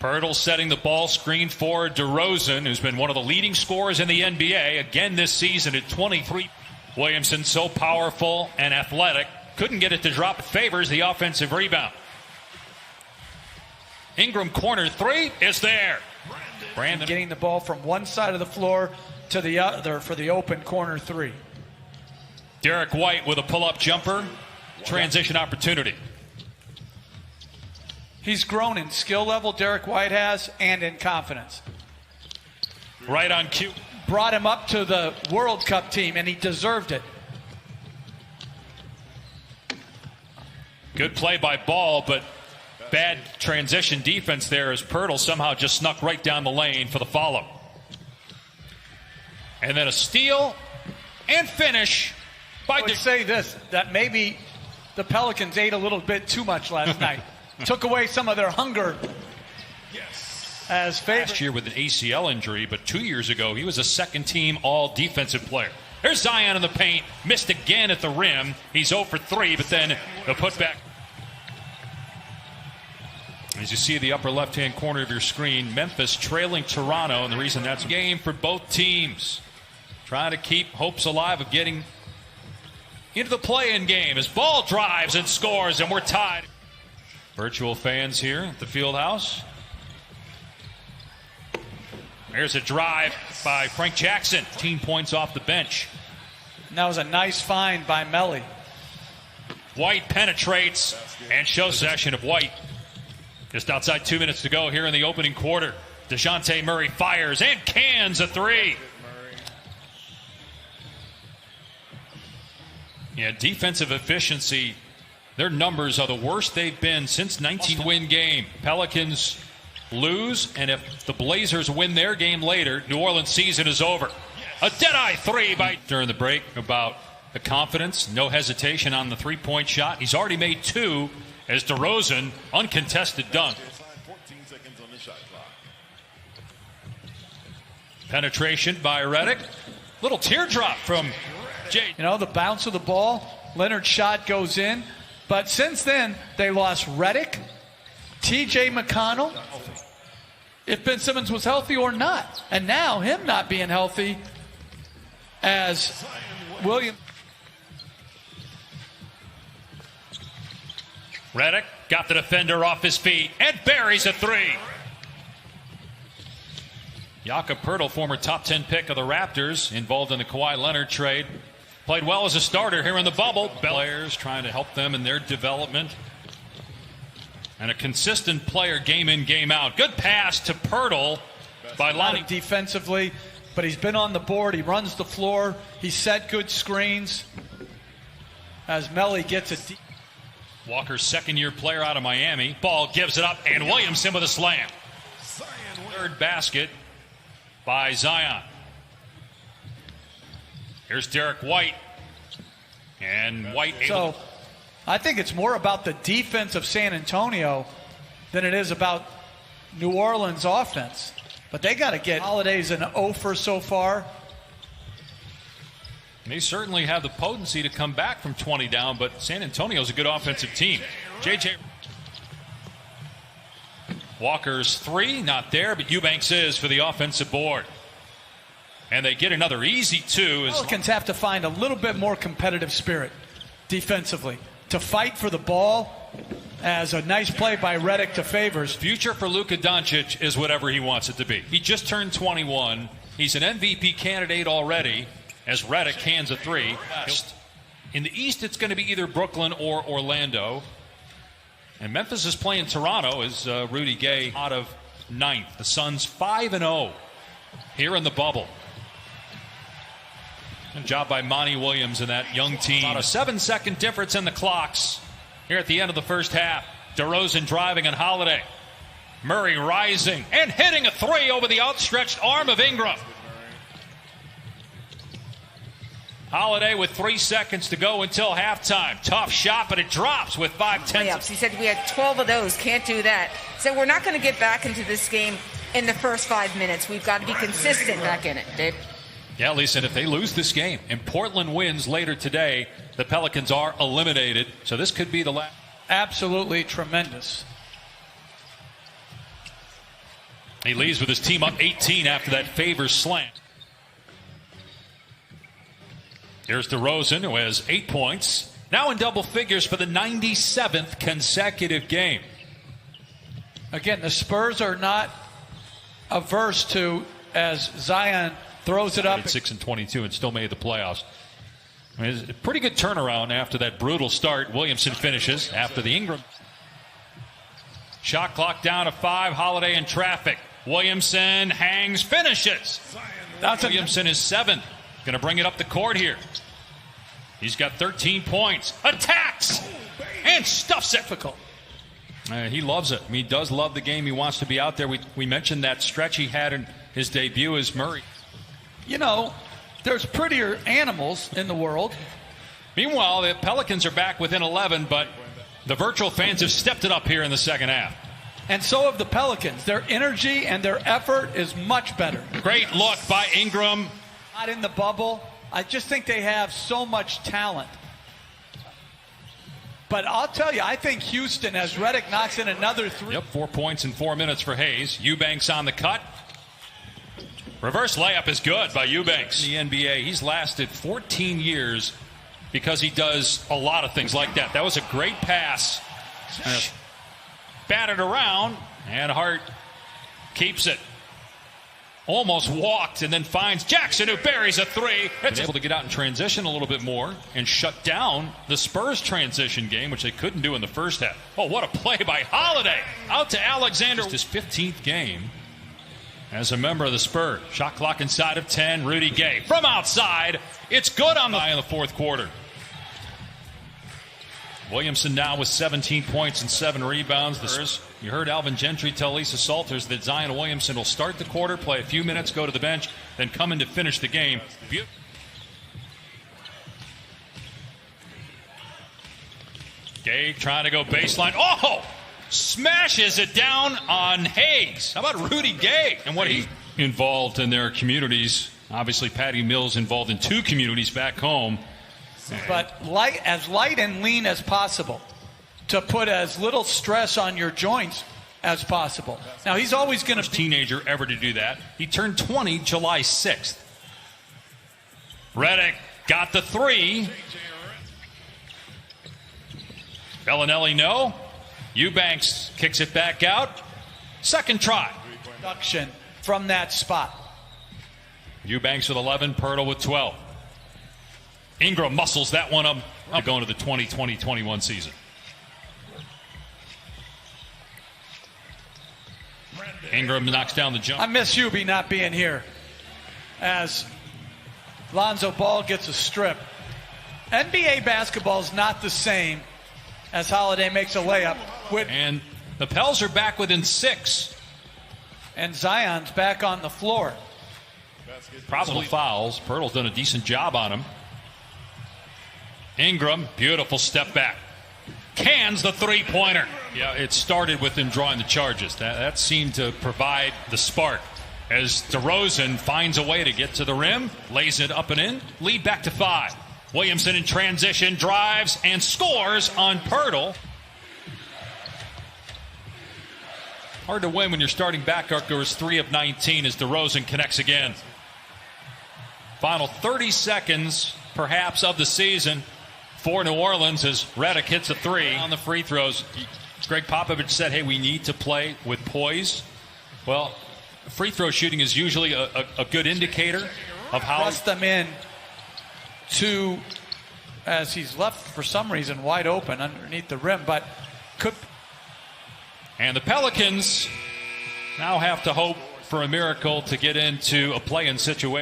Pirtle setting the ball screen for DeRozan, who's been one of the leading scorers in the NBA again this season at 23. Williamson so powerful and athletic, couldn't get it to drop. It favors the offensive rebound. Ingram corner three is there. Brandon getting the ball from one side of the floor to the other for the open corner three. Derek White with a pull-up jumper. Transition opportunity. He's grown in skill level, Derek White has, and in confidence. Right on cue. Brought him up to the World Cup team, and he deserved it. Good play by Ball, but bad transition defense there as Pirtle somehow just snuck right down the lane for the follow. And then a steal and finish by I would say this, that maybe the Pelicans ate a little bit too much last night. Took away some of their hunger. As last year with an ACL injury, but 2 years ago he was a second-team all-defensive player. There's Zion in the paint, missed again at the rim. He's 0 for 3, but then the putback. As you see the upper left-hand corner of your screen, Memphis trailing Toronto, and the reason that's a game for both teams. Trying to keep hopes alive of getting into the play-in game as Ball drives and scores, and we're tied. Virtual fans here at the field house. There's a drive by Frank Jackson. 15 points off the bench. And that was a nice find by Melly. White penetrates and shows possession of White. Just outside 2 minutes to go here in the opening quarter. DeJounte Murray fires and cans a three. Yeah, defensive efficiency. Their numbers are the worst they've been since 19-win game. Pelicans lose, and if the Blazers win their game later, New Orleans season is over. A dead-eye three by during the break about the confidence, no hesitation on the three-point shot. He's already made two as DeRozan, uncontested dunk. Penetration by Redick. Little teardrop from Jay. You know, the bounce of the ball, Leonard's shot goes in. But since then, they lost Redick, T.J. McConnell, if Ben Simmons was healthy or not. And now him not being healthy as William. Redick got the defender off his feet and buries a three. Jakob Poeltl, former top 10 pick of the Raptors, involved in the Kawhi Leonard trade. Played well as a starter here in the bubble. Players trying to help them in their development. And a consistent player game in, game out. Good pass to Poeltl by Lonnie. Defensively, but he's been on the board. He runs the floor. He set good screens. As Melly gets it. Walker's second-year player out of Miami. Ball gives it up, and Williamson with a slam. Third basket by Zion. Here's Derek White. And White able to... I think it's more about the defense of San Antonio than it is about New Orleans' offense. But they got to get Holiday's an 0 for so far. They certainly have the potency to come back from 20 down, but San Antonio's a good offensive team. J.J. Walker's three, not there, but Eubanks is for the offensive board. And they get another easy two. Pelicans have to find a little bit more competitive spirit defensively to fight for the ball, as a nice play by Redick to Favors. Future for Luka Doncic is whatever he wants it to be. He just turned 21. He's an MVP candidate already as Redick hands a three. In the East, it's going to be either Brooklyn or Orlando. And Memphis is playing Toronto as Rudy Gay out of ninth. The Suns 5-0 here in the bubble. Good job by Monty Williams and that young team. About a 7-second difference in the clocks here at the end of the first half. DeRozan driving on Holiday. Murray rising and hitting a three over the outstretched arm of Ingram. Holiday with 3 seconds to go until halftime. Tough shot, but it drops with 5-10. He said we had 12 of those. Can't do that. So we're not going to get back into this game in the first 5 minutes. We've got to be consistent back in it, Dave. Yeah, Lisa, and if they lose this game and Portland wins later today, the Pelicans are eliminated. So this could be the last. Absolutely tremendous. He leaves with his team up 18 after that Favors slant. Here's DeRozan, who has 8 points. Now in double figures for the 97th consecutive game. Again, the Spurs are not averse to, as Zion throws it up. 6 and 22 and still made the playoffs. I mean, it's a pretty good turnaround after that brutal start. Williamson finishes after the Ingram. Shot clock down to 5. Holiday in traffic. Williamson hangs, finishes. Williamson is 7th. Going to bring it up the court here. He's got 13 points. Attacks and stuffs it. Difficult. He loves it. I mean, he does love the game. He wants to be out there. We mentioned that stretch he had in his debut as Murray. You know, there's prettier animals in the world. Meanwhile, the Pelicans are back within 11, but the virtual fans have stepped it up here in the second half. And so have the Pelicans. Their energy and their effort is much better. Great look by Ingram. Not in the bubble. I just think they have so much talent. But I'll tell you, I think Houston, as Redick knocks in another 3. Yep, 4 points in 4 minutes for Hayes. Eubanks on the cut. Reverse layup is good by Eubanks. In the NBA, he's lasted 14 years because he does a lot of things like that. That was a great pass. Batted around, and Hart keeps it. Almost walked and then finds Jackson, who buries a 3. It's able to get out in transition a little bit more and shut down the Spurs transition game, which they couldn't do in the first half. Oh, what a play by Holiday. Out to Alexander. It's his 15th game as a member of the Spurs. Shot clock inside of 10. Rudy Gay from outside. It's good on the eye in the fourth quarter. Williamson now with 17 points and 7 rebounds. You heard Alvin Gentry tell Lisa Salters that Zion Williamson will start the quarter, play a few minutes, go to the bench, then come in to finish the game. Gay trying to go baseline. Oh! Smashes it down on Hayes. How about Rudy Gay and what he involved in their communities? Obviously, Patty Mills involved in 2 communities back home. But as light and lean as possible, to put as little stress on your joints as possible. Now, he's always going to be teenager ever to do that. He turned 20 July 6th. Redick got the 3. Bellinelli, no. Eubanks kicks it back out. Second try. Production from that spot. Eubanks with 11, Pirtle with 12. Ingram muscles that one up to go into the 2020-21 season. Ingram knocks down the jump. I miss Hubie not being here as Lonzo Ball gets a strip. NBA basketball is not the same as Holiday makes a layup. And the Pels are back within 6. And Zion's back on the floor. Probably fouls. Pirtle's done a decent job on him. Ingram, beautiful step back. Cans the 3-pointer. Yeah, it started with him drawing the charges. That seemed to provide the spark. As DeRozan finds a way to get to the rim, lays it up and in, lead back to 5. Williamson in transition, drives and scores on Pirtle. Hard to win when you're starting back. Goes 3 of 19 as DeRozan connects again. Final 30 seconds, perhaps, of the season for New Orleans as Redick hits a 3 on the free throws. Greg Popovich said, hey, we need to play with poise. Well, free throw shooting is usually a good indicator of how... Press them in to, as he's left for some reason wide open underneath the rim, but could... And the Pelicans now have to hope for a miracle to get into a play-in situation.